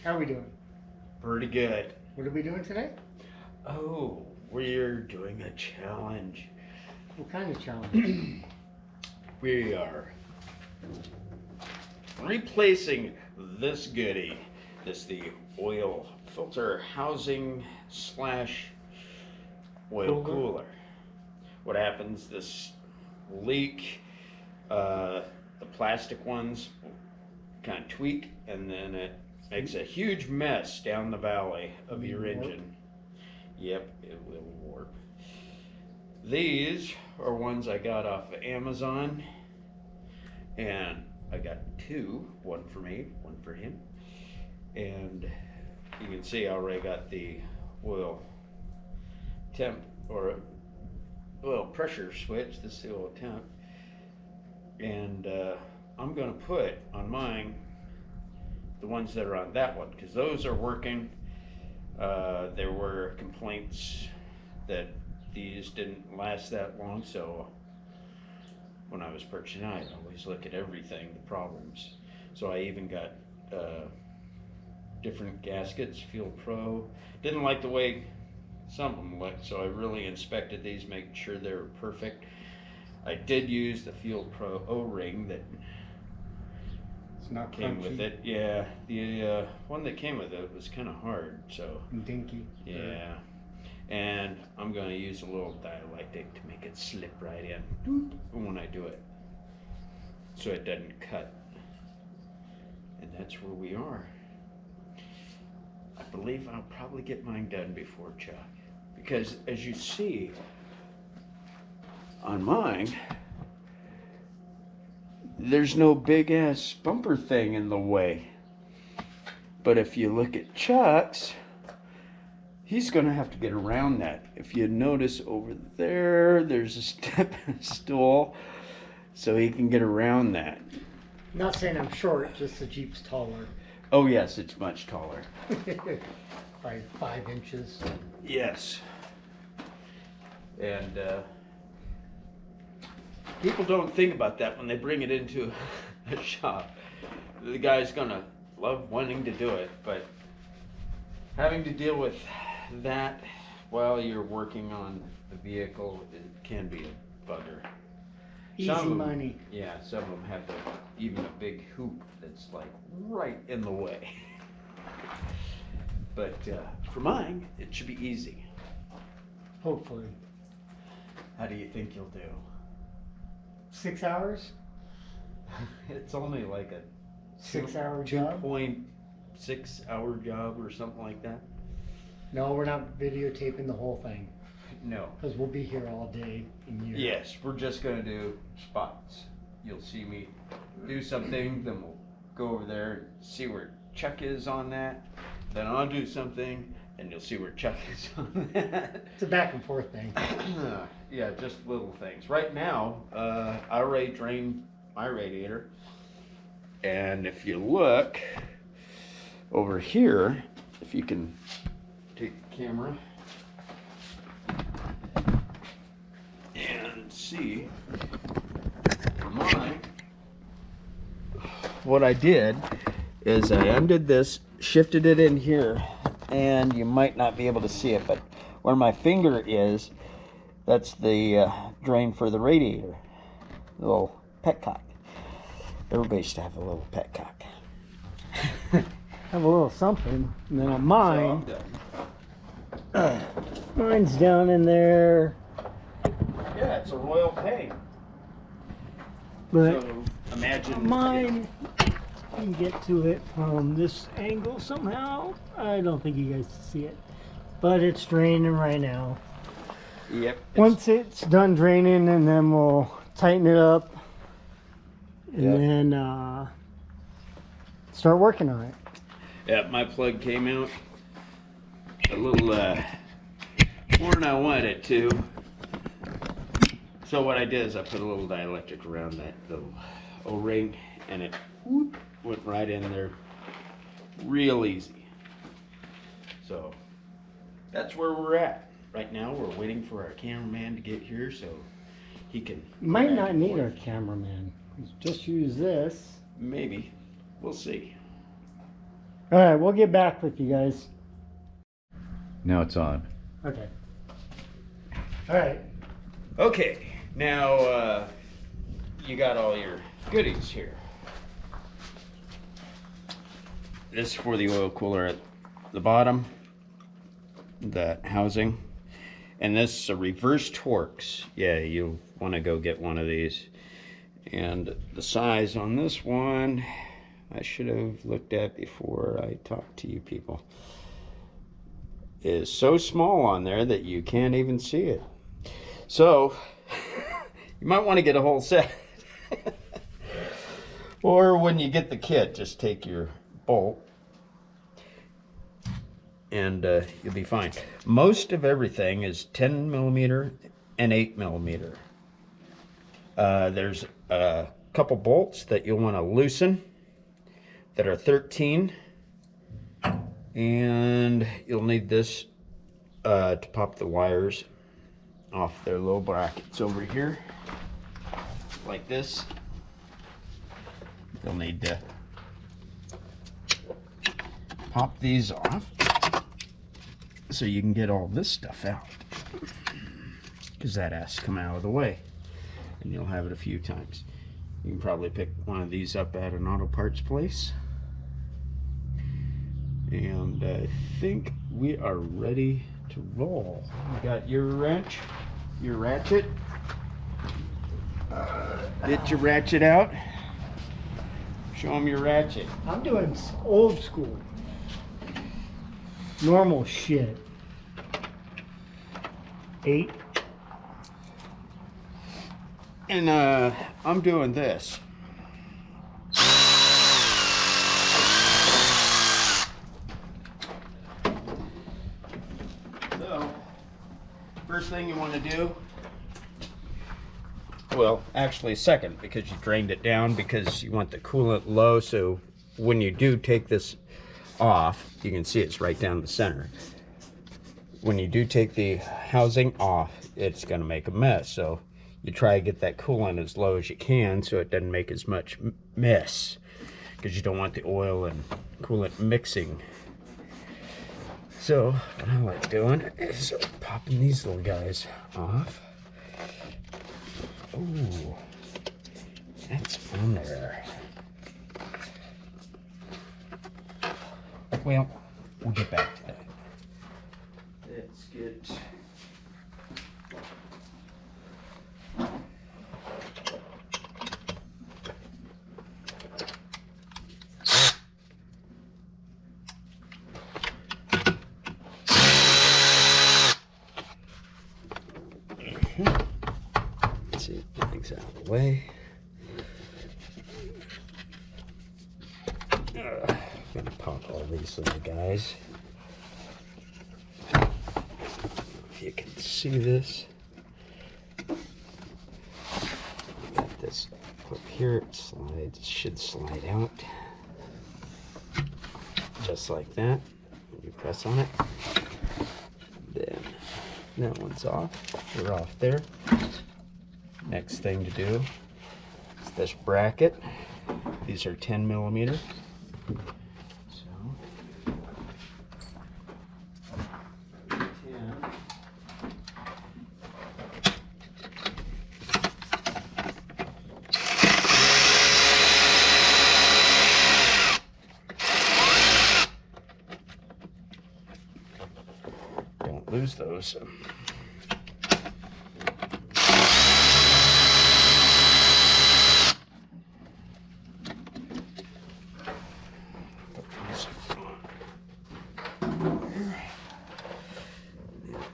How are we doing? Pretty good. What are we doing today? Oh, we're doing a challenge. What kind of challenge? We are replacing this goodie. This the oil filter housing slash oil cooler. What happens? This leak, the plastic ones kind of tweak, and then it makes a huge mess down the valley of your engine. Yep, it will warp. These are ones I got off of Amazon, and I got two, one for me, one for him. And you can see I already got the oil temp or oil pressure switch. This is the oil temp, and I'm going to put on mine the ones that are on that one because those are working. There were complaints that these didn't last that long, so when I was purchasing, I always look at everything, the problems. So I even got different gaskets, Field Pro. Didn't like the way some of them looked, so I really inspected these, making sure they were perfect. I did use the Field Pro O-ring that not came crunchy. with it. Yeah, the one that came with it was kind of hard, so dinky. yeah. And I'm going to use a little dielectric to make it slip right in when I do it, so it doesn't cut. And that's where we are. I believe I'll probably get mine done before Chuck, because as you see on mine, there's no big ass bumper thing in the way. But if you look at Chuck's, he's gonna have to get around that. If you notice over there, there's a step stool, so he can get around that. Not saying I'm short, just the Jeep's taller. Oh yes, it's much taller. Probably 5 inches. Yes. And people don't think about that when they bring it into a shop. The guy's gonna love wanting to do it, but having to deal with that while you're working on the vehicle, it can be a bugger. Easy money. Yeah, some of them have even a big hoop that's like right in the way. But for mine, it should be easy. Hopefully. How do you think you'll do? 6 hours? It's only like a 6 hour job? 2.6 hour job or something like that. No, we're not videotaping the whole thing. No. Because we'll be here all day and year. Yes, we're just going to do spots. You'll see me do something, then we'll go over there and see where Chuck is on that. Then I'll do something, and you'll see where Chuck is on that. It's a back and forth thing. Yeah, just little things. Right now, I already drained my radiator. And if you look over here, if you can take the camera and see mine, what I did is I undid this, shifted it in here, and you might not be able to see it, but where my finger is, that's the drain for the radiator, the little petcock. Everybody should have a little petcock. Have a little something. And then on mine, mine's down in there. Yeah, it's a royal pain. But So imagine mine, you can get to it from this angle somehow. I don't think you guys see it. But it's draining right now. Yep. Once it's done draining, and then we'll tighten it up. And then start working on it. Yeah, my plug came out a little more than I wanted it to. So what I did is I put a little dielectric around that little O-ring, and it went right in there real easy. So that's where we're at. Right now we're waiting for our cameraman to get here so he can... Might not need our cameraman. Just use this. Maybe. We'll see. All right, we'll get back with you guys. Now it's on. Okay. All right. Okay, now you got all your goodies here. This is for the oil cooler at the bottom, that housing. And this is a reverse Torx. Yeah, you'll want to go get one of these. And the size on this one, I should have looked at before I talked to you people, is so small on there that you can't even see it. So, you might want to get a whole set. Or when you get the kit, just take your bolt and you'll be fine. Most of everything is 10 millimeter and 8 millimeter. There's a couple bolts that you'll want to loosen that are 13, and you'll need this to pop the wires off their little brackets over here, like this. You'll need to pop these off so you can get all this stuff out, because that has to come out of the way, and you'll have it a few times. You can probably pick one of these up at an auto parts place. And I think we are ready to roll. You got your wrench, your ratchet. Get your ratchet out. Show them your ratchet. I'm doing old school. Normal shit. 8. And I'm doing this. So, first thing you want to do, well, actually second, because you drained it down, because you want the coolant low, so when you do take this off, you can see it's right down the center. When you do take the housing off, it's going to make a mess, so you try to get that coolant as low as you can so it doesn't make as much mess, because you don't want the oil and coolant mixing. So what I like doing is popping these little guys off. Ooh, that's on there. Well, we'll get back to that. Let's get... Let's see, things out of the way. I'm gonna pop all these little guys. If you can see this, got this clip here. It slides, it should slide out just like that. When you press on it, then that one's off. We're off there. Next thing to do is this bracket. These are 10 millimeter. So 10. Don't lose those.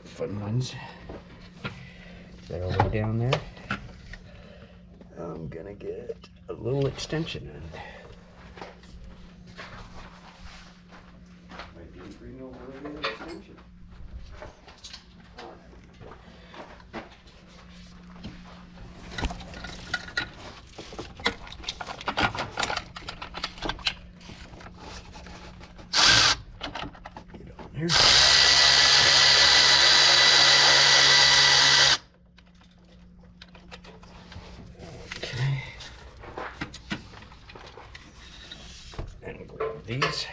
Fun ones that are way down there. I'm gonna get a little extension end. I didn't bring over a little extension. Get on there. These.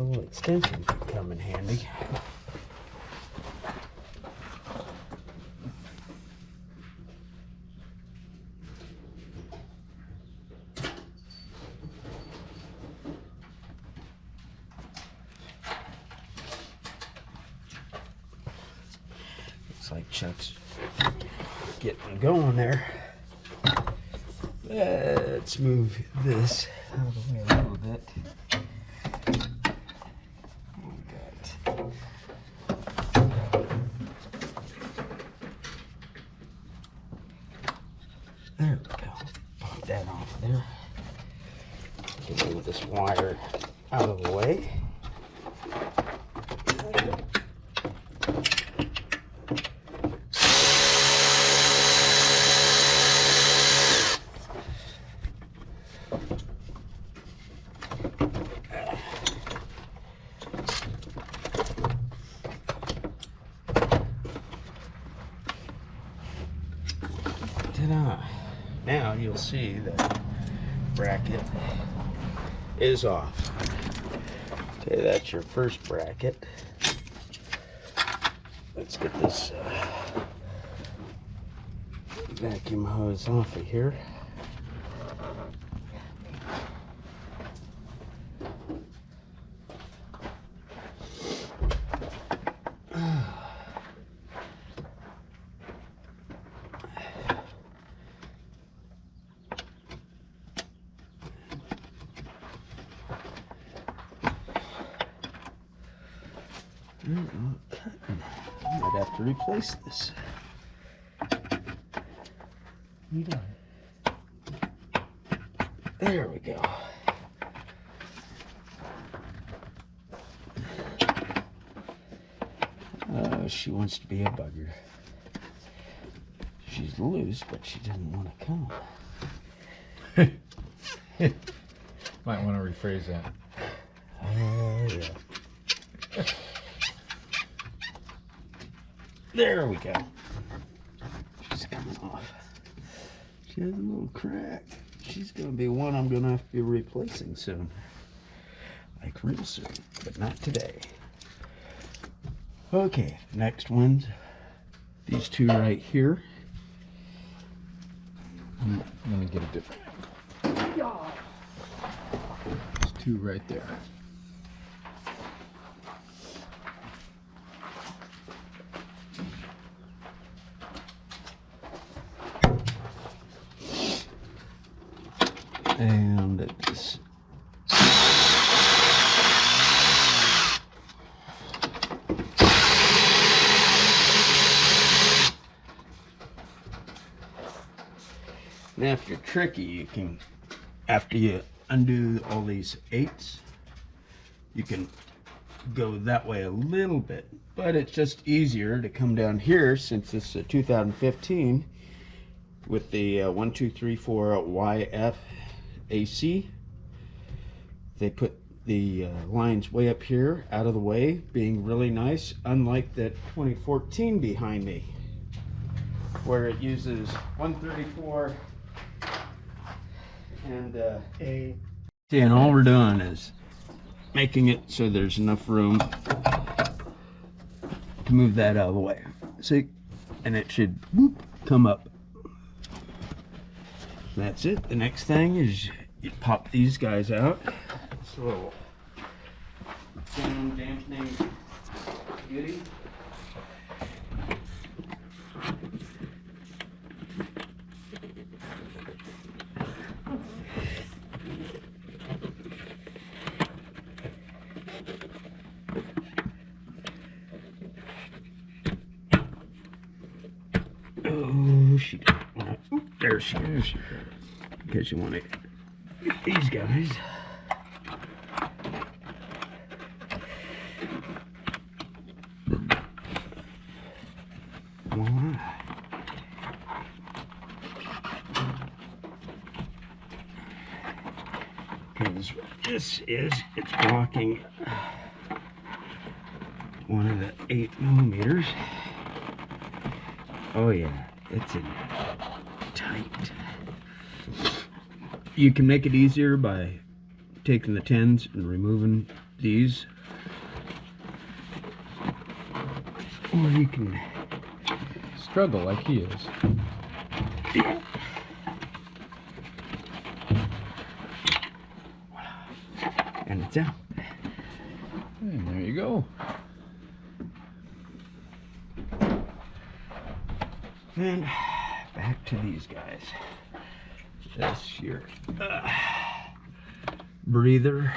little extension could come in handy. Looks like Chuck's getting going there. Let's move this out of the way a little bit. There we go. Pop that off there. Can move this wire out of the way. Ta-da. Now you'll see that bracket is off. Okay, that's your first bracket. Let's get this vacuum hose off of here. I might have to replace this. You done? There we go. She wants to be a bugger. She's loose, but she doesn't want to come. Might want to rephrase that. Yeah. There we go. She's coming off. She has a little crack. She's going to be one I'm going to have to be replacing soon. Like real soon, but not today. Okay, next one's these two right here. Let me get a different. There's two right there. And it's now if you're tricky, you can, after you undo all these 8s, you can go that way a little bit, but it's just easier to come down here since this is a 2015 with the 1, 2, 3, 4 YF AC. They put the lines way up here out of the way, being really nice, unlike that 2014 behind me where it uses 134 and A. See, and all we're doing is making it so there's enough room to move that out of the way. See, and it should whoop, come up. That's it. The next thing is you pop these guys out. It's a little sound dampening beauty. Oh, she got it. Oop, there she is. Because you want to get these guys. Because this is, it's blocking one of the 8mm. Oh yeah, it's in tight. You can make it easier by taking the 10s and removing these, or you can Struggle like he is. and it's out. And there you go. And back to these guys. This your breather.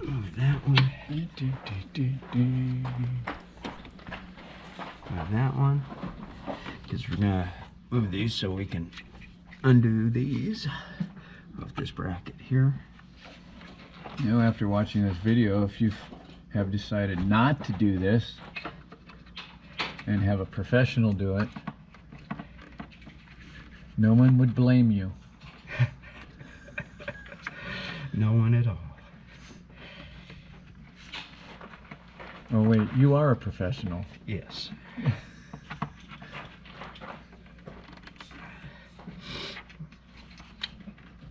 Move that one. Move that one. Because we're gonna move these so we can undo these off this bracket here. You know, after watching this video, if you have decided not to do this and have a professional do it, no one would blame you. No one at all. Oh wait, you are a professional. Yes.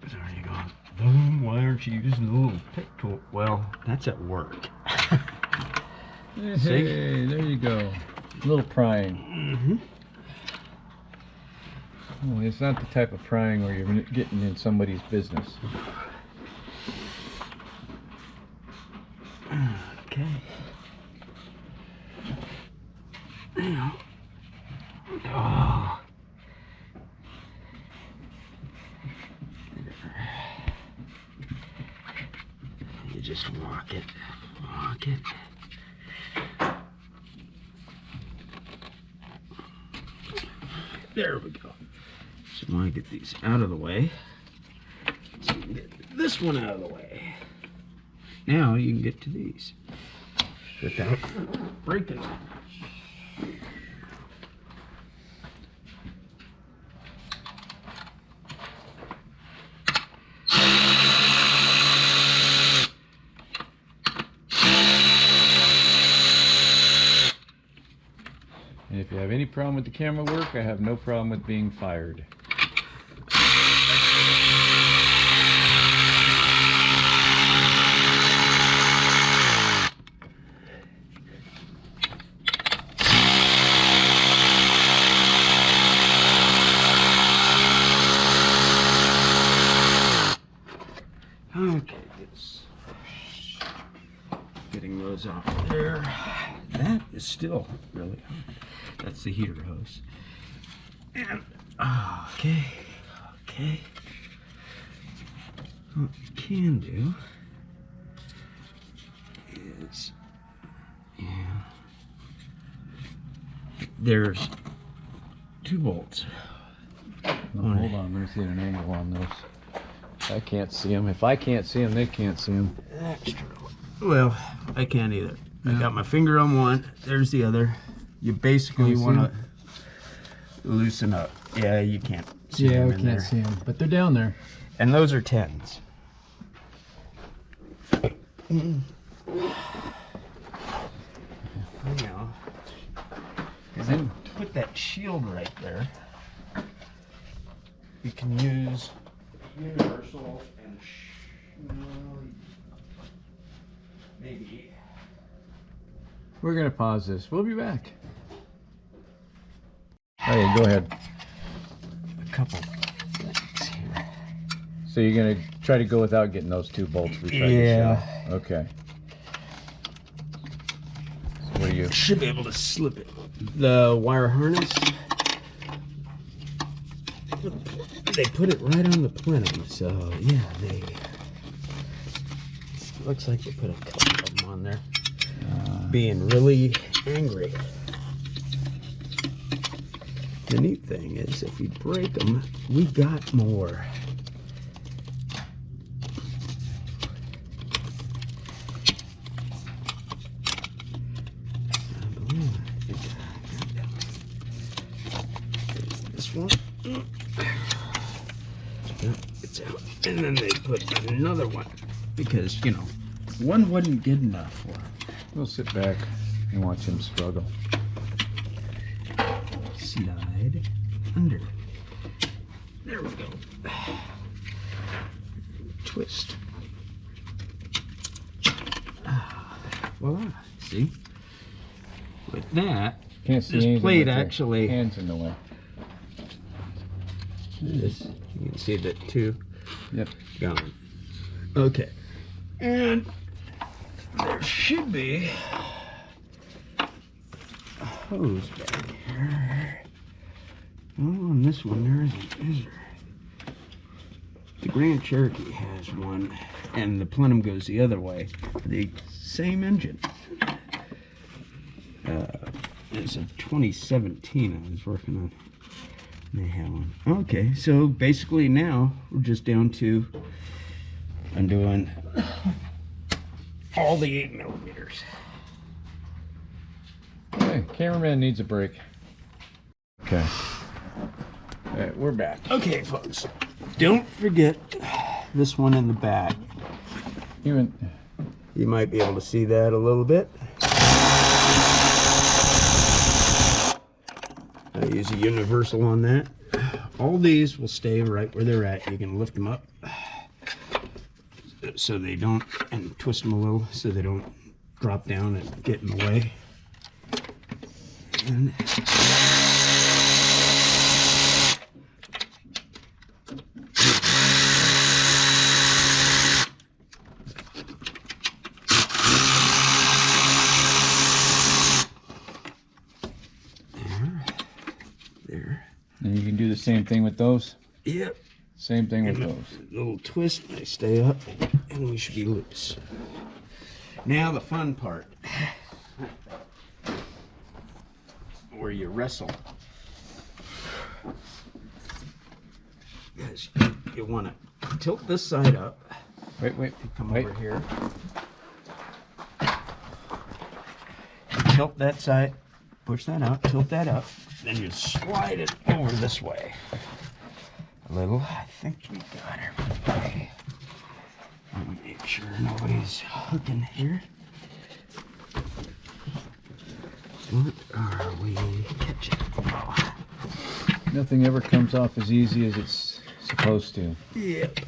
There you go. Boom, why aren't you using the little pick tool? Well, that's at work. Hey, there you go. A little prying. Mm-hmm. Oh, it's not the type of prying where you're getting in somebody's business. Okay. Now. Oh. You just walk it. Walk it. There we go. So I want to get these out of the way. So you can get this one out of the way. Now you can get to these without breaking them. And if you have any problem with the camera work, I have no problem with being fired. Okay, getting those off there. That is still really hard. That's the heater hose. And okay. What you can do is, there's 2 bolts. Hold on, let me see an angle on those. I can't see them. If I can't see them, they can't see them. That's true. Well, I can't either. I got my finger on one. There's the other. You basically want to loosen up. Yeah, you can't see them in there. see them, but they're down there. And those are 10s. Now, because then put that shield right there. You can use universal and maybe. We're gonna pause this. We'll be back. Okay, go ahead. A couple things here. So you're gonna try to go without getting those 2 bolts we tried to show. Okay. So what do you? Should be able to slip it. The wire harness. They put it right on the plenum, so yeah, they. Looks like they put a couple of them on there. Being really angry. The neat thing is, if you break them, we got more. There's this one. It's out. And then they put another one because, you know, one wasn't good enough for them. We'll sit back and watch him struggle. Slide under. There we go. Twist. voila. See? With that, Can't see this anything plate with your actually. hands in the way. This, you can see that too. Yep. Gone. Okay. And there should be a hose back here. Oh, on this one there isn't, is there? The Grand Cherokee has one, and the Plenum goes the other way for the same engine. It's a 2017 I was working on. They have one. Okay, so basically now we're just down to undoing all the 8mm. Hey, cameraman needs a break. Okay. Alright, we're back. Okay, folks, don't forget this one in the back. Even You might be able to see that a little bit. I use a universal on that. All these will stay right where they're at. You can lift them up so they don't, and twist them a little so they don't drop down and get in the way. And there. and you can do the same thing with those. Yep. Same thing with And those. a little twist, they stay up, and we should be loose. Now the fun part, where you wrestle. Yes, you want to tilt this side up. Wait, Come wait. over here. Tilt that side. Push that out. Tilt that up. Then you slide it over this way. A little. I think we got everybody. Let me make sure nobody's hooking here. What are we catching? Oh. Nothing ever comes off as easy as it's supposed to. Yep.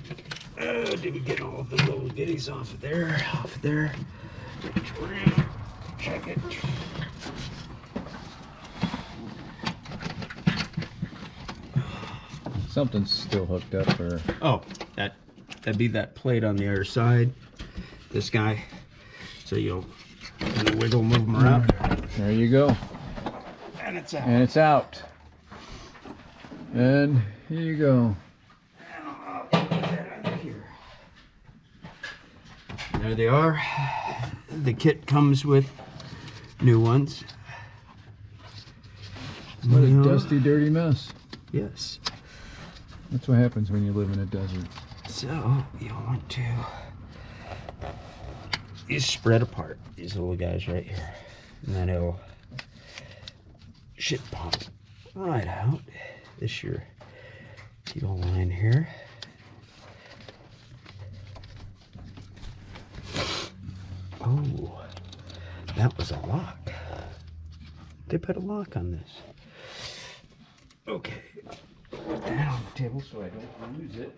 Did we get all the little goodies off of there? Off of there. We're gonna check it. Something's still hooked up, or Oh, that'd be that plate on the other side. This guy. So you'll kind of wiggle, move them around, there you go. and it's out. And it's out. And here you go. There they are. The kit comes with new ones. What a Yeah. dusty, dirty mess. Yes. That's what happens when you live in a desert. So you'll want to spread apart these little guys right here, and then it'll should pop right out. This your keel line here. Oh, that was a lock. They put a lock on this. Okay, put that on the table so I don't lose it.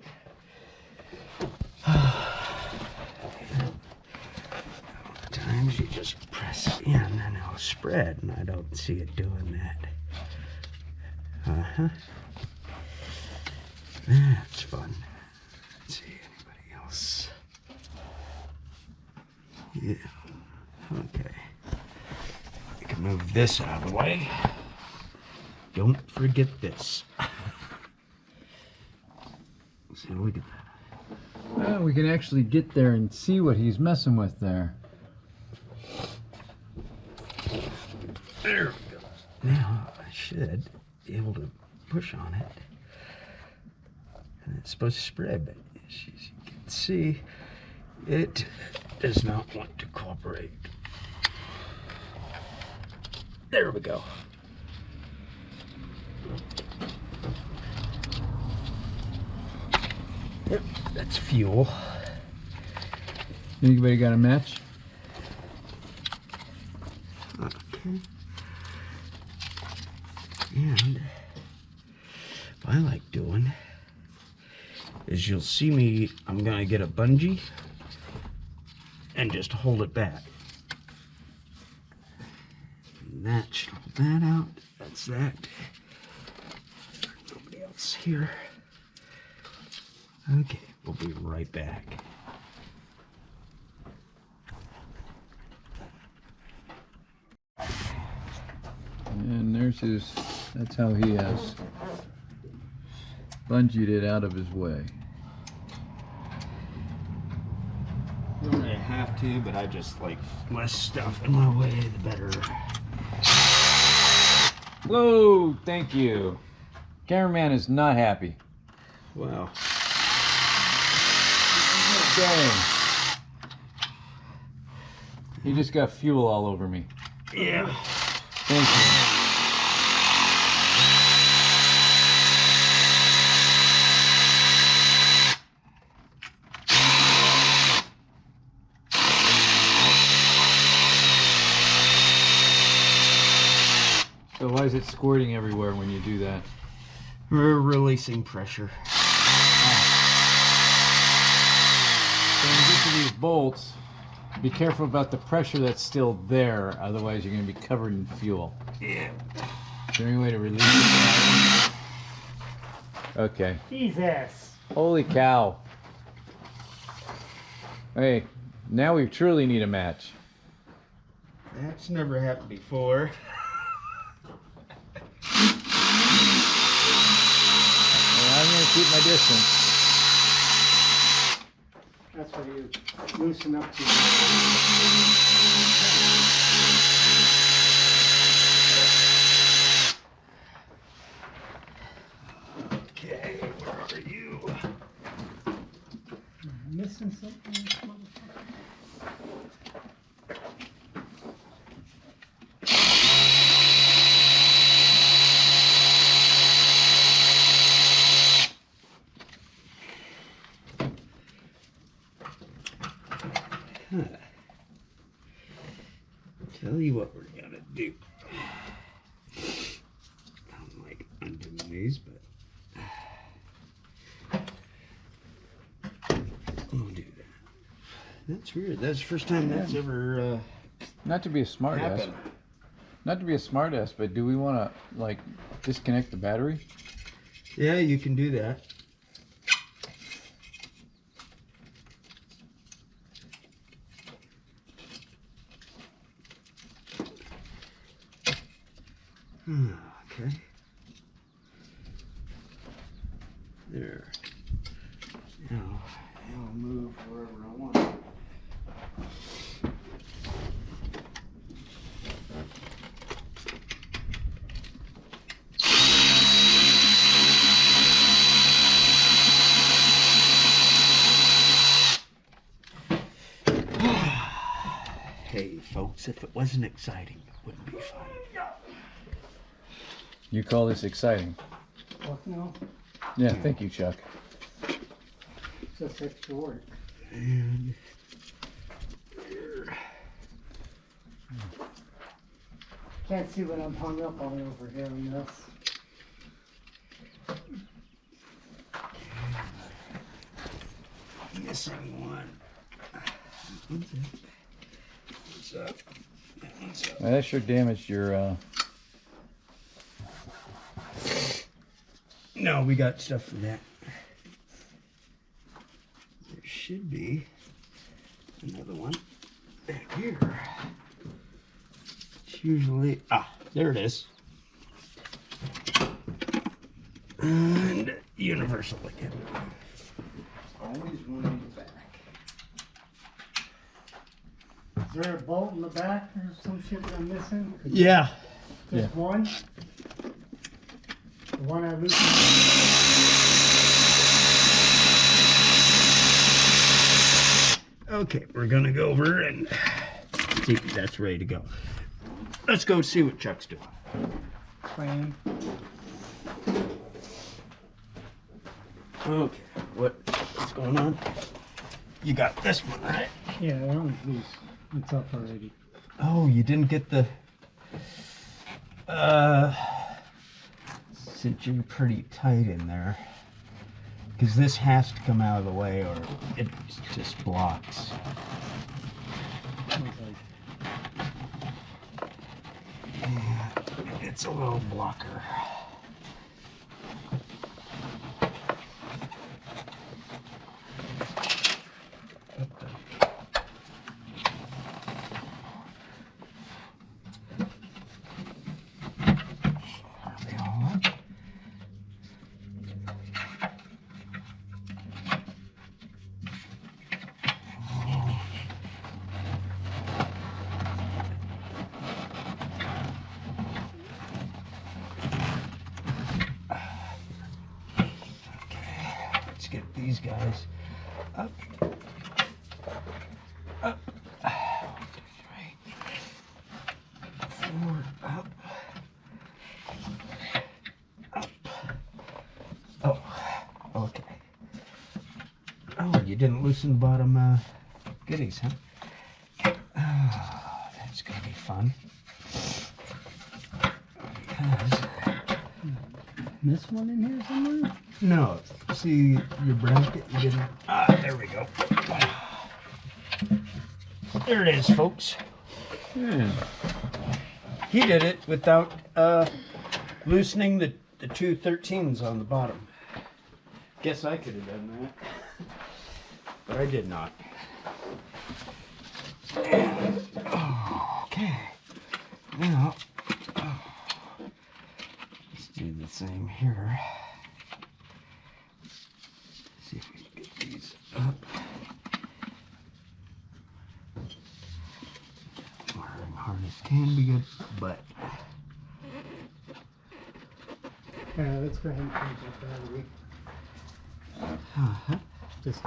Times you just press it in and it'll spread, and I don't see it doing that. That's fun. Let's see, anybody else? Yeah. Okay. I can move this out of the way. Don't forget this. See, look at that. Well, we can actually get there and see what he's messing with there. There we go. Now I should be able to push on it. And it's supposed to spread, but as you can see, it does not want to cooperate. There we go. Yep, that's fuel. Anybody got a match? Okay. And what I like doing is, you'll see me, I'm gonna get a bungee and just hold it back. that should hold that out. That's that. Nobody else here. Okay, we'll be right back. And there's his, that's how he has bungeed it out of his way. Don't really have to, but I just like less stuff in my way, the better. Whoa, thank you. Cameraman is not happy. Wow. Dang. He just got fuel all over me. Yeah. Thank you. So why is it squirting everywhere when you do that? We're releasing pressure. So when you get to these bolts, be careful about the pressure that's still there, otherwise you're going to be covered in fuel. Yeah. Is there any way to release it? Okay. Jesus. Holy cow. Hey, now we truly need a match. That's never happened before. Well, I'm going to keep my distance. That's where you loosen up to. Okay, where are you? Missing something, this motherfucker? Tell you what we're gonna do. I don't like undoing these, but we'll do that. That's weird. That's the first time that's ever Not to be a smartass. happened. Not to be a smartass, but do we want to, like, disconnect the battery? Yeah, you can do that. Okay. There. Now I'll move wherever I want. Hey, folks, if it wasn't exciting, it wouldn't be fun. You call this exciting? Fuck no. Yeah, thank you, Chuck. It's just extra work. And Can't see what I'm hung up on over here on this. missing one. What's up? What's up? That sure damaged your, No, we got stuff for that. There should be another one back here. It's usually, there it is. And universal again. Always one in the back. Is there a bolt in the back or some shit that I'm missing? Yeah. Just one? The one I loosened? Okay, we're gonna go over and see if that's ready to go. Let's go see what Chuck's doing. Plan. Okay, what's going on? You got this one, right? Yeah, that one's loose. It's up already. Oh, you didn't get the, since you're pretty tight in there, because this has to come out of the way or it just blocks. Okay. it's a little blocker. Get these guys up, up, 1, 2, 3, 4, up, up. Oh, okay. Oh, you didn't loosen the bottom goodies, huh? Oh, that's gonna be fun. This one in here somewhere? No, see your bracket, you didn't, there we go. There it is, folks. Yeah. He did it without loosening the two 13s on the bottom. Guess I could have done that, but I did not. And, okay, now let's do the same here. See if we can get these up. Wiring harness can be good, but Yeah, let's go ahead and change that battery. uh-huh. Just